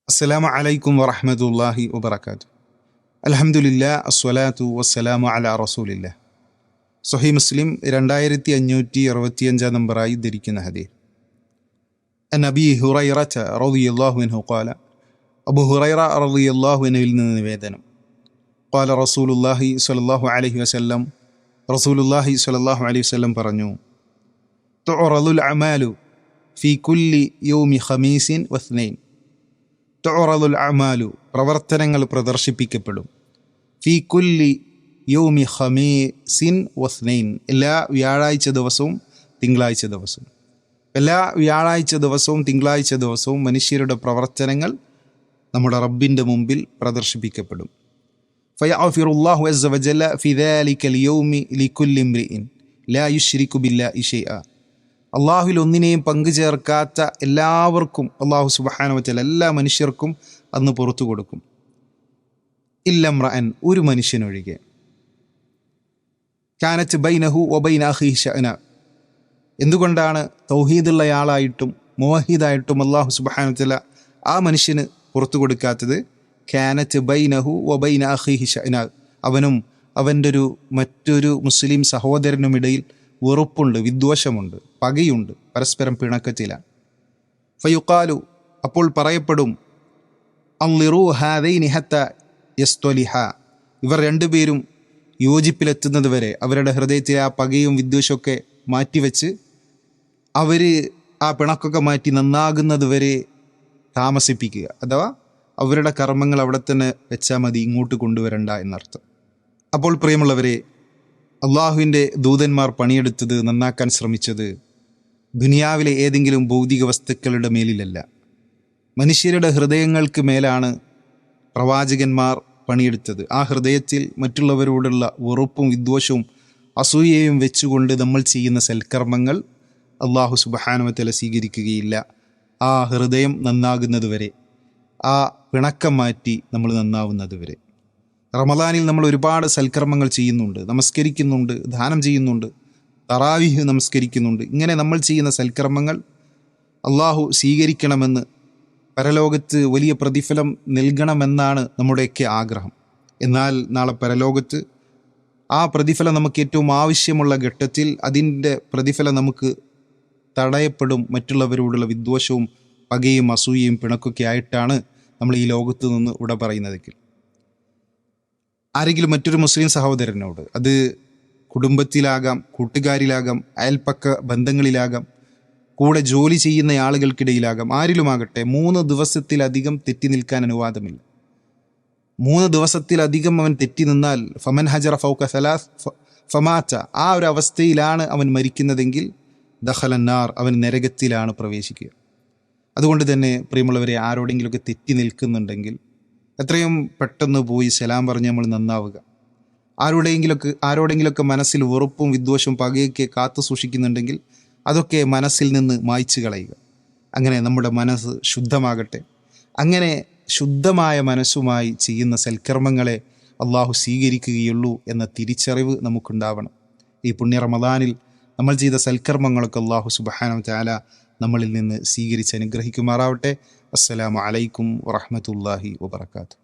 അസ്സലാമു അലൈക്കും വറഹ്മത്തുള്ളാഹി വബറകാതുഹു. അൽഹംദുലില്ലാഹ് അസ്സലാത്തു വസ്സലാമു അലാ റസൂലില്ലാഹ്. സ്വഹീഹ് മുസ്ലിം 2565 നമ്പറായി ധരിക്കുന്ന ഹദീസ്. അൻ അബീ ഹുറൈറത റളിയല്ലാഹു അൻഹു ഖാല, അബൂ ഹുറൈറ റളിയല്ലാഹു അൻഹുവിൽ നിന്ന് നിവേദനം, ഖാല റസൂലുള്ളാഹി സ്വല്ലല്ലാഹു അലൈഹി വസല്ലം, റസൂലുള്ളാഹി സ്വല്ലല്ലാഹു അലൈഹി വസല്ലം പറഞ്ഞു, തുഅറദുൽ അമാലു ഫീ കുല്ലി യൗമി ഖമീസിൻ വസ്നൈൻ. തുഅറദുൽ അമാലു, പ്രവർത്തനങ്ങൾ പ്രദർശിപ്പിക്കപ്പെടും, ഫീ കുല്ലി യൗമി ഖമീസിൻ വസ്നൈൻ, എല്ലാ വ്യാഴാഴ്ച ദിവസവും തിങ്കളാഴ്ച ദിവസവും. എല്ലാ വ്യാഴാഴ്ച ദിവസവും തിങ്കളാഴ്ച ദിവസവും മനുഷ്യരുടെ പ്രവർത്തനങ്ങൾ നമ്മുടെ റബ്ബിൻ്റെ മുമ്പിൽ പ്രദർശിപ്പിക്കപ്പെടും. ഫയഗ്ഫിറുല്ലാഹു അസ്സ വജല്ല ഫി ദാലിക്കൽ യൗമി ലികുല്ലി ഇംറിഇൻ ലാ യുശ്രികു ബില്ലാഹി ശൈഅ. അള്ളാഹുവിൽ ഒന്നിനെയും പങ്കുചേർക്കാത്ത എല്ലാവർക്കും അള്ളാഹു സുബ്ഹാനഹു വതആല എല്ലാ മനുഷ്യർക്കും അന്ന് പുറത്തു കൊടുക്കും. ഇല്ലംറഅൻ, ഒരു മനുഷ്യനൊഴികെ. കാനത്ത് ബൈനഹു വബൈന അഖീഹി ശഅന. എന്തുകൊണ്ടാണ് തൗഹീദുള്ളയാളായിട്ടും മുവഹിദായിട്ടും അള്ളാഹു സുബ്ഹാനഹു വതആല ആ മനുഷ്യന് പുറത്തു കൊടുക്കാത്തത്? കാനത്ത് ബൈനഹു വബൈന അഖീഹി ശഅന, അവനും അവൻ്റെ മറ്റൊരു മുസ്ലിം സഹോദരനുമിടയിൽ വെറുപ്പുണ്ട്, വിദ്വേഷമുണ്ട്, പകയുണ്ട്, പരസ്പരം പിണക്കത്തിലാണ്. ഫയുഖാലു, അപ്പോൾ പറയപ്പെടും, അൻളിറൂ ഹാദൈനി ഹത്ത യസ്തലിഹ, ഇവർ രണ്ടുപേരും യോജിപ്പിലെത്തുന്നത് വരെ, അവരുടെ ഹൃദയത്തിലെ ആ പകയും വിദ്വേഷമൊക്കെ മാറ്റിവെച്ച് അവർ ആ പിണക്കൊക്കെ മാറ്റി നന്നാകുന്നത് വരെ താമസിപ്പിക്കുക. അഥവാ അവരുടെ കർമ്മങ്ങൾ അവിടെ തന്നെ വെച്ചാൽ മതി, ഇങ്ങോട്ട് കൊണ്ടുവരണ്ട എന്നർത്ഥം. അപ്പോൾ പ്രിയമുള്ളവരെ, അള്ളാഹുവിൻ്റെ ദൂതന്മാർ പണിയെടുത്തത്, നന്നാക്കാൻ ശ്രമിച്ചത് ദുനിയാവിലെ ഏതെങ്കിലും ഭൗതിക വസ്തുക്കളുടെ മേലിലല്ല, മനുഷ്യരുടെ ഹൃദയങ്ങൾക്ക് മേലാണ് പ്രവാചകന്മാർ പണിയെടുത്തത്. ആ ഹൃദയത്തിൽ മറ്റുള്ളവരോടുള്ള വെറുപ്പും വിദ്വേഷവും അസൂയയും വെച്ചുകൊണ്ട് നമ്മൾ ചെയ്യുന്ന സൽക്കർമ്മങ്ങൾ അള്ളാഹു സുബ്ഹാനഹു വതആല സ്വീകരിക്കുകയില്ല. ആ ഹൃദയം നന്നാകുന്നത് വരെ, ആ പിണക്കം മാറ്റി നമ്മൾ നന്നാവുന്നത് വരെ. റമദാനിൽ നമ്മൾ ഒരുപാട് സൽക്കർമ്മങ്ങൾ ചെയ്യുന്നുണ്ട്, നമസ്കരിക്കുന്നുണ്ട്, ദാനം ചെയ്യുന്നുണ്ട്, തറാവീഹ് നമസ്കരിക്കുന്നുണ്ട്. ഇങ്ങനെ നമ്മൾ ചെയ്യുന്ന സൽക്കർമ്മങ്ങൾ അള്ളാഹു സ്വീകരിക്കണമെന്ന്, പരലോകത്ത് വലിയ പ്രതിഫലം നൽകണമെന്നാണ് നമ്മുടെയൊക്കെ ആഗ്രഹം. എന്നാൽ നാളെ പരലോകത്ത് ആ പ്രതിഫലം നമുക്ക് ഏറ്റവും ആവശ്യമുള്ള ഘട്ടത്തിൽ അതിൻ്റെ പ്രതിഫലം നമുക്ക് തടയപ്പെടും. മറ്റുള്ളവരോടുള്ള വിദ്വേഷവും പകയും അസൂയയും പിണക്കൊക്കെ ആയിട്ടാണ് നമ്മൾ ഈ ലോകത്ത് നിന്ന് ഇവിടെ പറയുന്നതെങ്കിൽ, ആരെങ്കിലും മറ്റൊരു മുസ്ലിം സഹോദരനോട്, അത് കുടുംബത്തിലാകാം, കൂട്ടുകാരിലാകാം, അയൽപ്പക്ക ബന്ധങ്ങളിലാകാം, കൂടെ ജോലി ചെയ്യുന്ന ആളുകൾക്കിടയിലാകാം, ആരിലുമാകട്ടെ, 3 ദിവസത്തിലധികം തെറ്റി നിൽക്കാൻ അനുവാദമില്ല. 3 ദിവസത്തിലധികം അവൻ തെറ്റി നിന്നാൽ, ഫമൻ ഹജറ ഫൗക സലാസ് ഫമാറ്റ, ആ ഒരു അവസ്ഥയിലാണ് അവൻ മരിക്കുന്നതെങ്കിൽ, ദഖലന്നാർ, അവൻ നരകത്തിലാണ് പ്രവേശിക്കുക. അതുകൊണ്ട് തന്നെ പ്രിയമുള്ളവരെ, ആരോടെങ്കിലുമൊക്കെ തെറ്റി നിൽക്കുന്നുണ്ടെങ്കിൽ എത്രയും പെട്ടെന്ന് പോയി സലാം പറഞ്ഞ് നമ്മൾ നന്നാവുക. ആരോടെങ്കിലൊക്കെ മനസ്സിൽ വെറുപ്പും വിദ്വേഷവും പകയൊക്കെ കാത്തു സൂക്ഷിക്കുന്നുണ്ടെങ്കിൽ അതൊക്കെ മനസ്സിൽ നിന്ന് മായ്ച്ചു കളയുക. അങ്ങനെ നമ്മുടെ മനസ്സ് ശുദ്ധമാകട്ടെ. അങ്ങനെ ശുദ്ധമായ മനസ്സുമായി ചെയ്യുന്ന സൽക്കർമ്മങ്ങളെ അള്ളാഹു സ്വീകരിക്കുകയുള്ളൂ എന്ന തിരിച്ചറിവ് നമുക്കുണ്ടാവണം. ഈ പുണ്യ റമദാനിൽ നമ്മൾ ചെയ്ത സൽക്കർമ്മങ്ങളൊക്കെ അള്ളാഹു സുബ്ഹാനഹു വതആല നമ്മളിൽ നിന്ന് സ്വീകരിച്ച് അനുഗ്രഹിക്കുമാറാവട്ടെ. അസ്സലാമു അലൈക്കും വറഹ്മത്തുള്ളാഹി വബറകാതുഹു.